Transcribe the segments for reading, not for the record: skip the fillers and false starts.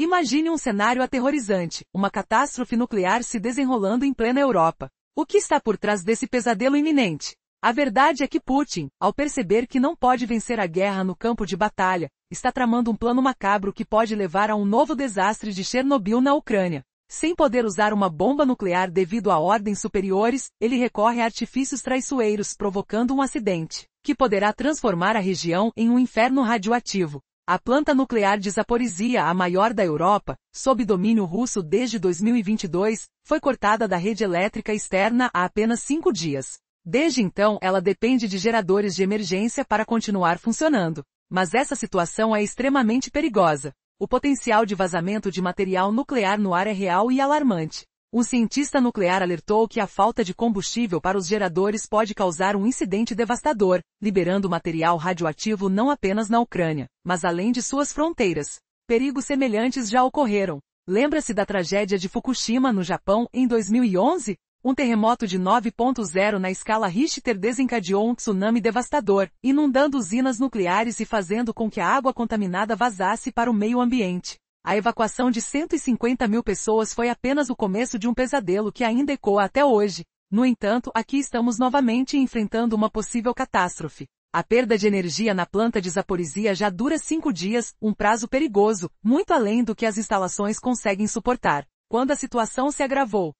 Imagine um cenário aterrorizante, uma catástrofe nuclear se desenrolando em plena Europa. O que está por trás desse pesadelo iminente? A verdade é que Putin, ao perceber que não pode vencer a guerra no campo de batalha, está tramando um plano macabro que pode levar a um novo desastre de Chernobyl na Ucrânia. Sem poder usar uma bomba nuclear devido a ordens superiores, ele recorre a artifícios traiçoeiros provocando um acidente, que poderá transformar a região em um inferno radioativo. A planta nuclear de Zaporizhia, a maior da Europa, sob domínio russo desde 2022, foi cortada da rede elétrica externa há apenas 5 dias. Desde então, ela depende de geradores de emergência para continuar funcionando. Mas essa situação é extremamente perigosa. O potencial de vazamento de material nuclear no ar é real e alarmante. Um cientista nuclear alertou que a falta de combustível para os geradores pode causar um incidente devastador, liberando material radioativo não apenas na Ucrânia, mas além de suas fronteiras. Perigos semelhantes já ocorreram. Lembra-se da tragédia de Fukushima, no Japão, em 2011? Um terremoto de 9.0 na escala Richter desencadeou um tsunami devastador, inundando usinas nucleares e fazendo com que a água contaminada vazasse para o meio ambiente. A evacuação de 150 mil pessoas foi apenas o começo de um pesadelo que ainda ecoa até hoje. No entanto, aqui estamos novamente enfrentando uma possível catástrofe. A perda de energia na planta de Zaporizhia já dura 5 dias, um prazo perigoso, muito além do que as instalações conseguem suportar. Quando a situação se agravou,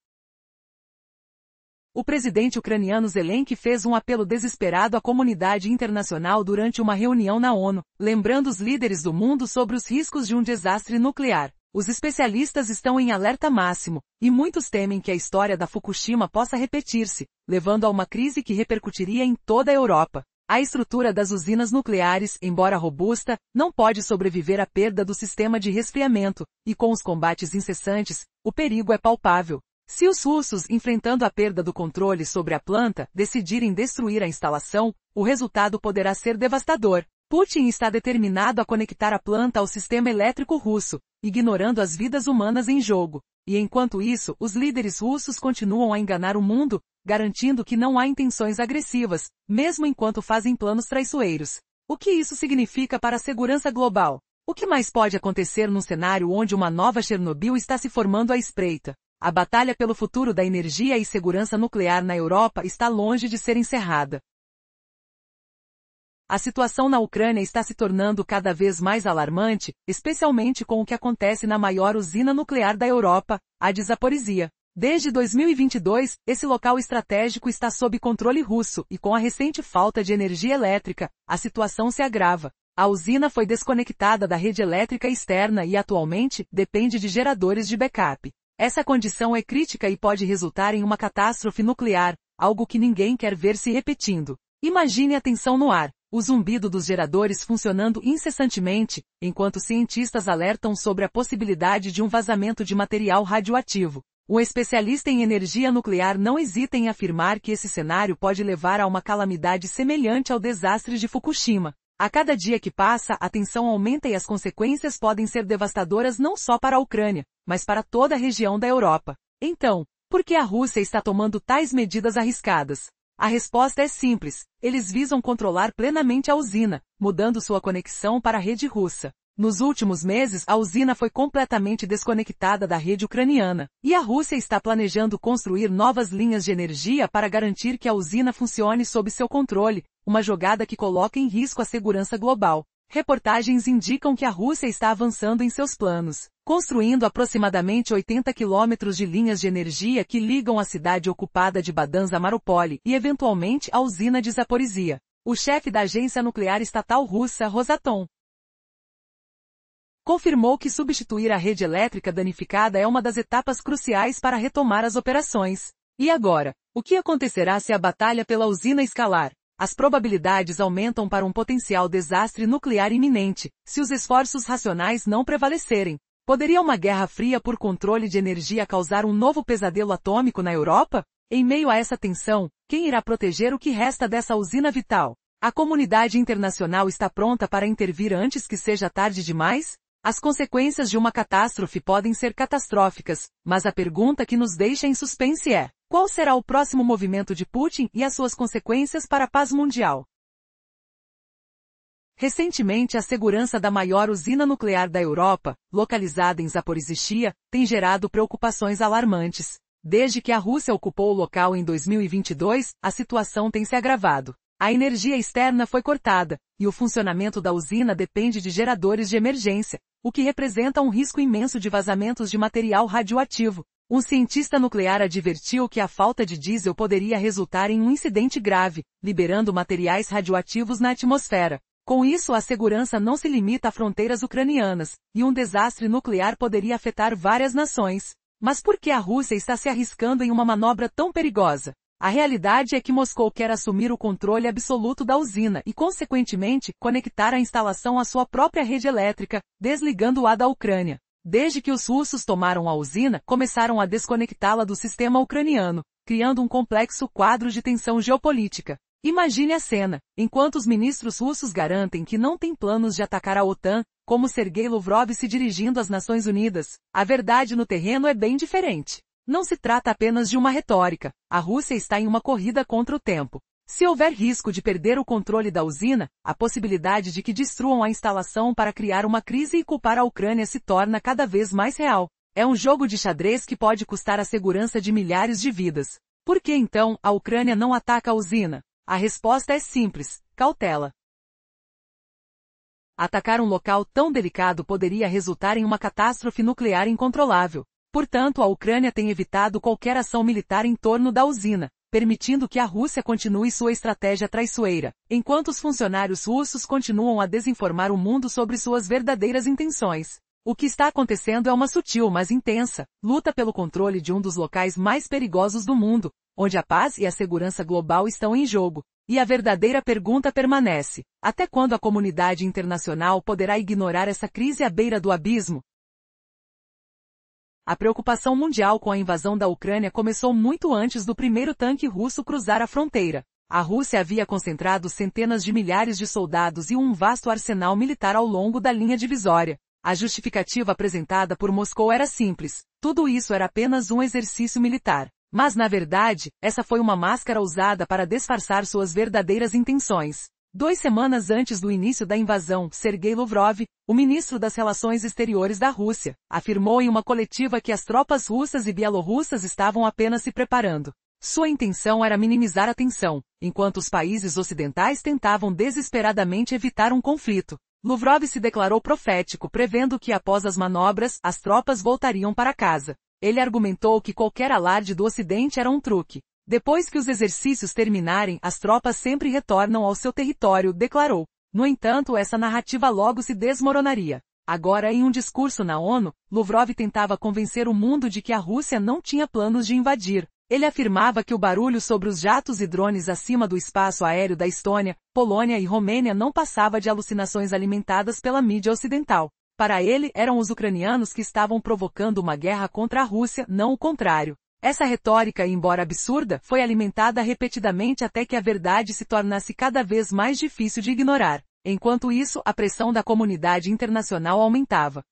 o presidente ucraniano Zelensky fez um apelo desesperado à comunidade internacional durante uma reunião na ONU, lembrando os líderes do mundo sobre os riscos de um desastre nuclear. Os especialistas estão em alerta máximo, e muitos temem que a história da Fukushima possa repetir-se, levando a uma crise que repercutiria em toda a Europa. A estrutura das usinas nucleares, embora robusta, não pode sobreviver à perda do sistema de resfriamento, e com os combates incessantes, o perigo é palpável. Se os russos, enfrentando a perda do controle sobre a planta, decidirem destruir a instalação, o resultado poderá ser devastador. Putin está determinado a conectar a planta ao sistema elétrico russo, ignorando as vidas humanas em jogo. E enquanto isso, os líderes russos continuam a enganar o mundo, garantindo que não há intenções agressivas, mesmo enquanto fazem planos traiçoeiros. O que isso significa para a segurança global? O que mais pode acontecer num cenário onde uma nova Chernobyl está se formando à espreita? A batalha pelo futuro da energia e segurança nuclear na Europa está longe de ser encerrada. A situação na Ucrânia está se tornando cada vez mais alarmante, especialmente com o que acontece na maior usina nuclear da Europa, a de Zaporizhia. Desde 2022, esse local estratégico está sob controle russo e com a recente falta de energia elétrica, a situação se agrava. A usina foi desconectada da rede elétrica externa e atualmente depende de geradores de backup. Essa condição é crítica e pode resultar em uma catástrofe nuclear, algo que ninguém quer ver se repetindo. Imagine a tensão no ar, o zumbido dos geradores funcionando incessantemente, enquanto cientistas alertam sobre a possibilidade de um vazamento de material radioativo. Um especialista em energia nuclear não hesita em afirmar que esse cenário pode levar a uma calamidade semelhante ao desastre de Fukushima. A cada dia que passa, a tensão aumenta e as consequências podem ser devastadoras não só para a Ucrânia, mas para toda a região da Europa. Então, por que a Rússia está tomando tais medidas arriscadas? A resposta é simples: eles visam controlar plenamente a usina, mudando sua conexão para a rede russa. Nos últimos meses, a usina foi completamente desconectada da rede ucraniana, e a Rússia está planejando construir novas linhas de energia para garantir que a usina funcione sob seu controle, uma jogada que coloca em risco a segurança global. Reportagens indicam que a Rússia está avançando em seus planos, construindo aproximadamente 80 quilômetros de linhas de energia que ligam a cidade ocupada de Badansk a Mariupol e eventualmente a usina de Zaporizhia. O chefe da agência nuclear estatal russa, Rosatom, confirmou que substituir a rede elétrica danificada é uma das etapas cruciais para retomar as operações. E agora, o que acontecerá se a batalha pela usina escalar? As probabilidades aumentam para um potencial desastre nuclear iminente, se os esforços racionais não prevalecerem. Poderia uma guerra fria por controle de energia causar um novo pesadelo atômico na Europa? Em meio a essa tensão, quem irá proteger o que resta dessa usina vital? A comunidade internacional está pronta para intervir antes que seja tarde demais? As consequências de uma catástrofe podem ser catastróficas, mas a pergunta que nos deixa em suspense é: qual será o próximo movimento de Putin e as suas consequências para a paz mundial? Recentemente, a segurança da maior usina nuclear da Europa, localizada em Zaporizhzhia, tem gerado preocupações alarmantes. Desde que a Rússia ocupou o local em 2022, a situação tem se agravado. A energia externa foi cortada, e o funcionamento da usina depende de geradores de emergência, o que representa um risco imenso de vazamentos de material radioativo. Um cientista nuclear advertiu que a falta de diesel poderia resultar em um incidente grave, liberando materiais radioativos na atmosfera. Com isso, a segurança não se limita a fronteiras ucranianas, e um desastre nuclear poderia afetar várias nações. Mas por que a Rússia está se arriscando em uma manobra tão perigosa? A realidade é que Moscou quer assumir o controle absoluto da usina e, consequentemente, conectar a instalação à sua própria rede elétrica, desligando-a da Ucrânia. Desde que os russos tomaram a usina, começaram a desconectá-la do sistema ucraniano, criando um complexo quadro de tensão geopolítica. Imagine a cena, enquanto os ministros russos garantem que não têm planos de atacar a OTAN, como Sergei Lavrov se dirigindo às Nações Unidas, a verdade no terreno é bem diferente. Não se trata apenas de uma retórica, a Rússia está em uma corrida contra o tempo. Se houver risco de perder o controle da usina, a possibilidade de que destruam a instalação para criar uma crise e culpar a Ucrânia se torna cada vez mais real. É um jogo de xadrez que pode custar a segurança de milhares de vidas. Por que então a Ucrânia não ataca a usina? A resposta é simples: cautela. Atacar um local tão delicado poderia resultar em uma catástrofe nuclear incontrolável. Portanto, a Ucrânia tem evitado qualquer ação militar em torno da usina, permitindo que a Rússia continue sua estratégia traiçoeira, enquanto os funcionários russos continuam a desinformar o mundo sobre suas verdadeiras intenções. O que está acontecendo é uma sutil, mas intensa, luta pelo controle de um dos locais mais perigosos do mundo, onde a paz e a segurança global estão em jogo. E a verdadeira pergunta permanece: até quando a comunidade internacional poderá ignorar essa crise à beira do abismo? A preocupação mundial com a invasão da Ucrânia começou muito antes do primeiro tanque russo cruzar a fronteira. A Rússia havia concentrado centenas de milhares de soldados e um vasto arsenal militar ao longo da linha divisória. A justificativa apresentada por Moscou era simples: tudo isso era apenas um exercício militar. Mas, na verdade, essa foi uma máscara usada para disfarçar suas verdadeiras intenções. 2 semanas antes do início da invasão, Sergei Lavrov, o ministro das Relações Exteriores da Rússia, afirmou em uma coletiva que as tropas russas e bielorrussas estavam apenas se preparando. Sua intenção era minimizar a tensão, enquanto os países ocidentais tentavam desesperadamente evitar um conflito. Lavrov se declarou profético, prevendo que após as manobras, as tropas voltariam para casa. Ele argumentou que qualquer alarde do Ocidente era um truque. Depois que os exercícios terminarem, as tropas sempre retornam ao seu território, declarou. No entanto, essa narrativa logo se desmoronaria. Agora, em um discurso na ONU, Lavrov tentava convencer o mundo de que a Rússia não tinha planos de invadir. Ele afirmava que o barulho sobre os jatos e drones acima do espaço aéreo da Estônia, Polônia e Romênia não passava de alucinações alimentadas pela mídia ocidental. Para ele, eram os ucranianos que estavam provocando uma guerra contra a Rússia, não o contrário. Essa retórica, embora absurda, foi alimentada repetidamente até que a verdade se tornasse cada vez mais difícil de ignorar. Enquanto isso, a pressão da comunidade internacional aumentava.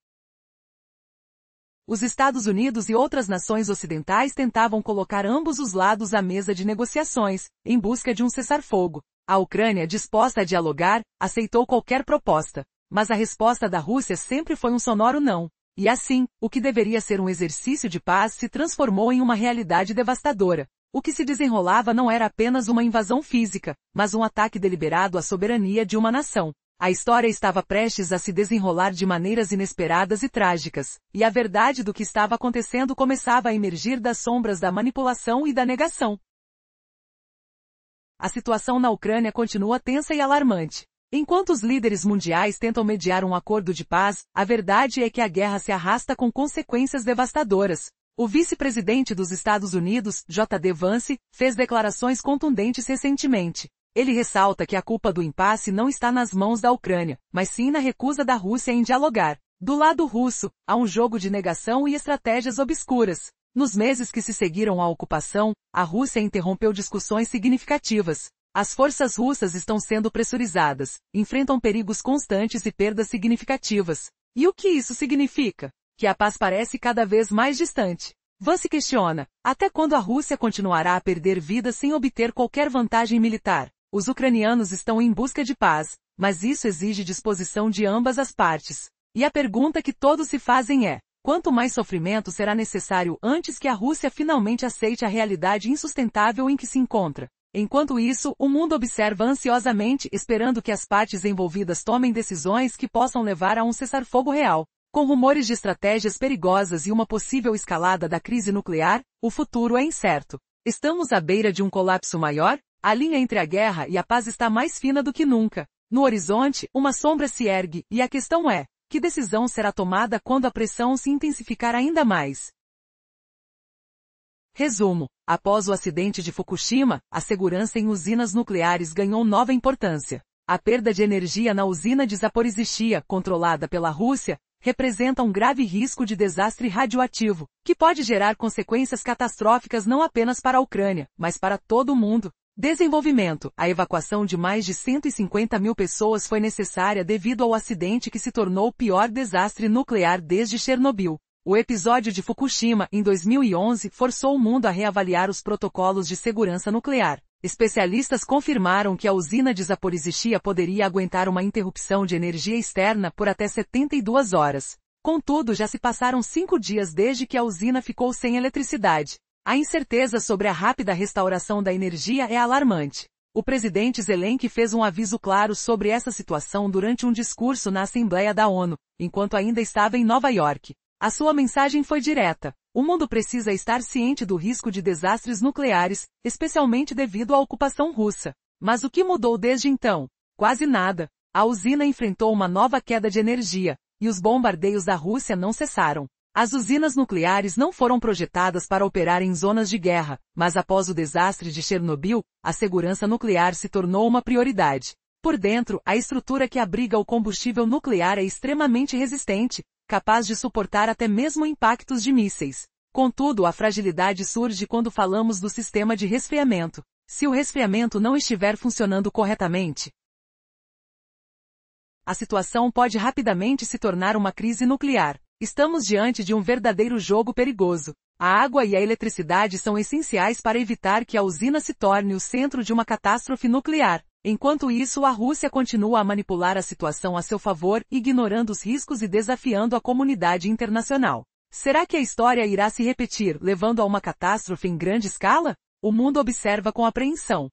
Os Estados Unidos e outras nações ocidentais tentavam colocar ambos os lados à mesa de negociações, em busca de um cessar-fogo. A Ucrânia, disposta a dialogar, aceitou qualquer proposta. Mas a resposta da Rússia sempre foi um sonoro não. E assim, o que deveria ser um exercício de paz se transformou em uma realidade devastadora. O que se desenrolava não era apenas uma invasão física, mas um ataque deliberado à soberania de uma nação. A história estava prestes a se desenrolar de maneiras inesperadas e trágicas, e a verdade do que estava acontecendo começava a emergir das sombras da manipulação e da negação. A situação na Ucrânia continua tensa e alarmante. Enquanto os líderes mundiais tentam mediar um acordo de paz, a verdade é que a guerra se arrasta com consequências devastadoras. O vice-presidente dos Estados Unidos, J.D. Vance, fez declarações contundentes recentemente. Ele ressalta que a culpa do impasse não está nas mãos da Ucrânia, mas sim na recusa da Rússia em dialogar. Do lado russo, há um jogo de negação e estratégias obscuras. Nos meses que se seguiram à ocupação, a Rússia interrompeu discussões significativas. As forças russas estão sendo pressurizadas, enfrentam perigos constantes e perdas significativas. E o que isso significa? Que a paz parece cada vez mais distante. Vance questiona: até quando a Rússia continuará a perder vidas sem obter qualquer vantagem militar? Os ucranianos estão em busca de paz, mas isso exige disposição de ambas as partes. E a pergunta que todos se fazem é: quanto mais sofrimento será necessário antes que a Rússia finalmente aceite a realidade insustentável em que se encontra? Enquanto isso, o mundo observa ansiosamente, esperando que as partes envolvidas tomem decisões que possam levar a um cessar-fogo real. Com rumores de estratégias perigosas e uma possível escalada da crise nuclear, o futuro é incerto. Estamos à beira de um colapso maior? A linha entre a guerra e a paz está mais fina do que nunca. No horizonte, uma sombra se ergue, e a questão é: que decisão será tomada quando a pressão se intensificar ainda mais? Resumo: após o acidente de Fukushima, a segurança em usinas nucleares ganhou nova importância. A perda de energia na usina de Zaporizhzhia, controlada pela Rússia, representa um grave risco de desastre radioativo, que pode gerar consequências catastróficas não apenas para a Ucrânia, mas para todo o mundo. Desenvolvimento: a evacuação de mais de 150 mil pessoas foi necessária devido ao acidente que se tornou o pior desastre nuclear desde Chernobyl. O episódio de Fukushima, em 2011, forçou o mundo a reavaliar os protocolos de segurança nuclear. Especialistas confirmaram que a usina de Zaporizhzhia poderia aguentar uma interrupção de energia externa por até 72 horas. Contudo, já se passaram 5 dias desde que a usina ficou sem eletricidade. A incerteza sobre a rápida restauração da energia é alarmante. O presidente Zelensky fez um aviso claro sobre essa situação durante um discurso na Assembleia da ONU, enquanto ainda estava em Nova York. A sua mensagem foi direta: o mundo precisa estar ciente do risco de desastres nucleares, especialmente devido à ocupação russa. Mas o que mudou desde então? Quase nada. A usina enfrentou uma nova queda de energia, e os bombardeios da Rússia não cessaram. As usinas nucleares não foram projetadas para operar em zonas de guerra, mas após o desastre de Chernobyl, a segurança nuclear se tornou uma prioridade. Por dentro, a estrutura que abriga o combustível nuclear é extremamente resistente, capaz de suportar até mesmo impactos de mísseis. Contudo, a fragilidade surge quando falamos do sistema de resfriamento. Se o resfriamento não estiver funcionando corretamente, a situação pode rapidamente se tornar uma crise nuclear. Estamos diante de um verdadeiro jogo perigoso. A água e a eletricidade são essenciais para evitar que a usina se torne o centro de uma catástrofe nuclear. Enquanto isso, a Rússia continua a manipular a situação a seu favor, ignorando os riscos e desafiando a comunidade internacional. Será que a história irá se repetir, levando a uma catástrofe em grande escala? O mundo observa com apreensão.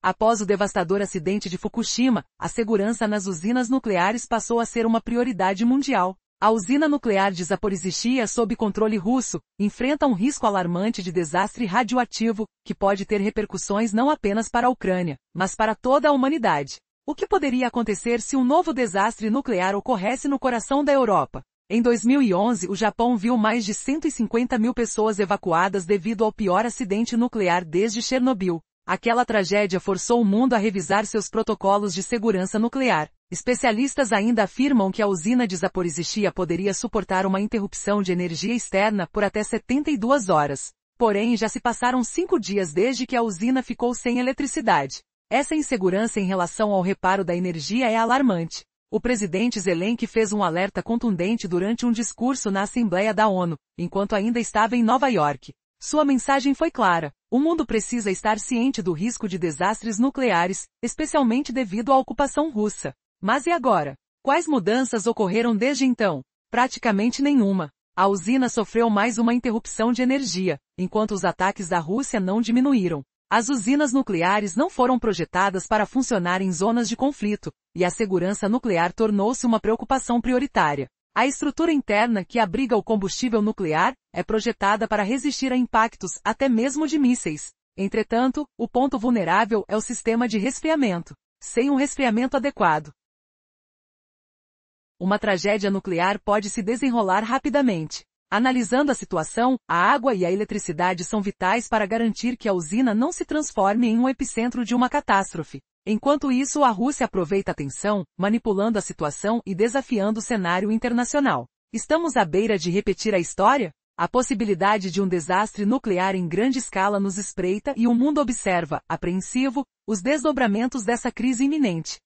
Após o devastador acidente de Fukushima, a segurança nas usinas nucleares passou a ser uma prioridade mundial. A usina nuclear de Zaporizhzhia, sob controle russo, enfrenta um risco alarmante de desastre radioativo, que pode ter repercussões não apenas para a Ucrânia, mas para toda a humanidade. O que poderia acontecer se um novo desastre nuclear ocorresse no coração da Europa? Em 2011, o Japão viu mais de 150 mil pessoas evacuadas devido ao pior acidente nuclear desde Chernobyl. Aquela tragédia forçou o mundo a revisar seus protocolos de segurança nuclear. Especialistas ainda afirmam que a usina de Zaporizhzhia poderia suportar uma interrupção de energia externa por até 72 horas. Porém, já se passaram 5 dias desde que a usina ficou sem eletricidade. Essa insegurança em relação ao reparo da energia é alarmante. O presidente Zelensky fez um alerta contundente durante um discurso na Assembleia da ONU, enquanto ainda estava em Nova York. Sua mensagem foi clara: o mundo precisa estar ciente do risco de desastres nucleares, especialmente devido à ocupação russa. Mas e agora? Quais mudanças ocorreram desde então? Praticamente nenhuma. A usina sofreu mais uma interrupção de energia, enquanto os ataques da Rússia não diminuíram. As usinas nucleares não foram projetadas para funcionar em zonas de conflito, e a segurança nuclear tornou-se uma preocupação prioritária. A estrutura interna que abriga o combustível nuclear é projetada para resistir a impactos, até mesmo de mísseis. Entretanto, o ponto vulnerável é o sistema de resfriamento. Sem um resfriamento adequado, uma tragédia nuclear pode se desenrolar rapidamente. Analisando a situação, a água e a eletricidade são vitais para garantir que a usina não se transforme em um epicentro de uma catástrofe. Enquanto isso, a Rússia aproveita a tensão, manipulando a situação e desafiando o cenário internacional. Estamos à beira de repetir a história? A possibilidade de um desastre nuclear em grande escala nos espreita e o mundo observa, apreensivo, os desdobramentos dessa crise iminente.